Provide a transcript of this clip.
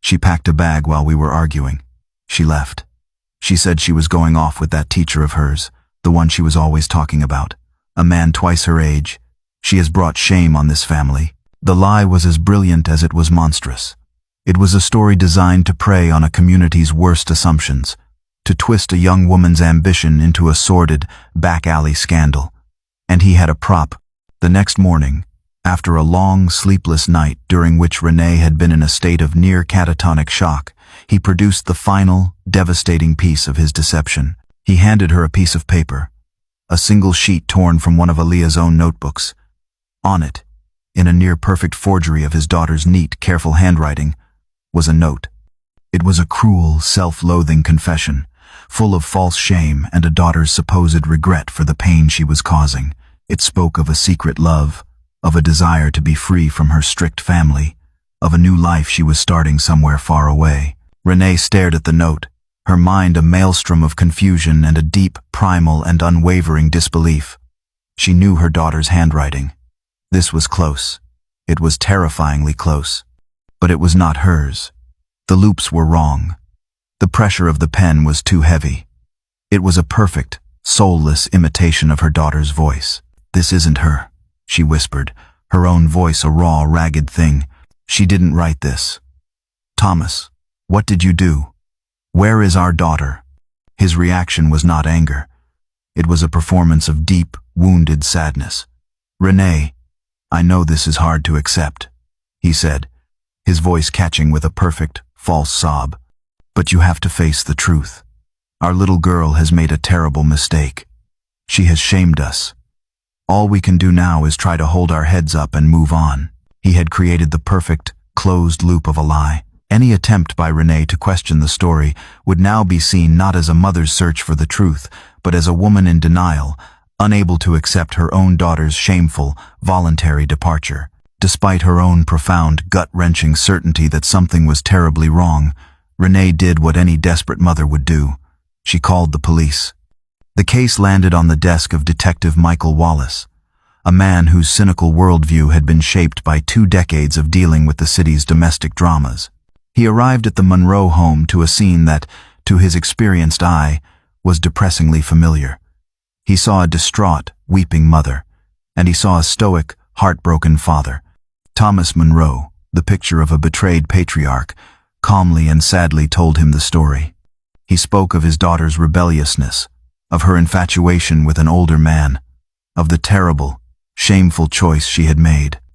She packed a bag while we were arguing. She left. She said she was going off with that teacher of hers, the one she was always talking about, a man twice her age. She has brought shame on this family. The lie was as brilliant as it was monstrous. It was a story designed to prey on a community's worst assumptions, to twist a young woman's ambition into a sordid, back-alley scandal. And he had a prop. The next morning, after a long, sleepless night during which Renee had been in a state of near catatonic shock, he produced the final, devastating piece of his deception. He handed her a piece of paper, a single sheet torn from one of Aaliyah's own notebooks. On it, in a near-perfect forgery of his daughter's neat, careful handwriting, was a note. It was a cruel, self-loathing confession, full of false shame and a daughter's supposed regret for the pain she was causing. It spoke of a secret love, of a desire to be free from her strict family, of a new life she was starting somewhere far away. Renee stared at the note, her mind a maelstrom of confusion and a deep, primal and unwavering disbelief. She knew her daughter's handwriting. This was close. It was terrifyingly close. But it was not hers. The loops were wrong. The pressure of the pen was too heavy. It was a perfect, soulless imitation of her daughter's voice. "This isn't her," she whispered, her own voice a raw, ragged thing. "She didn't write this. Thomas, what did you do? Where is our daughter?" His reaction was not anger. It was a performance of deep, wounded sadness. "Renee, I know this is hard to accept," he said, his voice catching with a perfect, false sob. "But you have to face the truth. Our little girl has made a terrible mistake. She has shamed us. All we can do now is try to hold our heads up and move on." He had created the perfect, closed loop of a lie. Any attempt by Renee to question the story would now be seen not as a mother's search for the truth, but as a woman in denial, unable to accept her own daughter's shameful, voluntary departure. Despite her own profound, gut-wrenching certainty that something was terribly wrong, Renee did what any desperate mother would do. She called the police. The case landed on the desk of Detective Michael Wallace, a man whose cynical worldview had been shaped by 2 decades of dealing with the city's domestic dramas. He arrived at the Monroe home to a scene that, to his experienced eye, was depressingly familiar. He saw a distraught, weeping mother, and he saw a stoic, heartbroken father. Thomas Monroe, the picture of a betrayed patriarch, calmly and sadly told him the story. He spoke of his daughter's rebelliousness, of her infatuation with an older man, of the terrible, shameful choice she had made.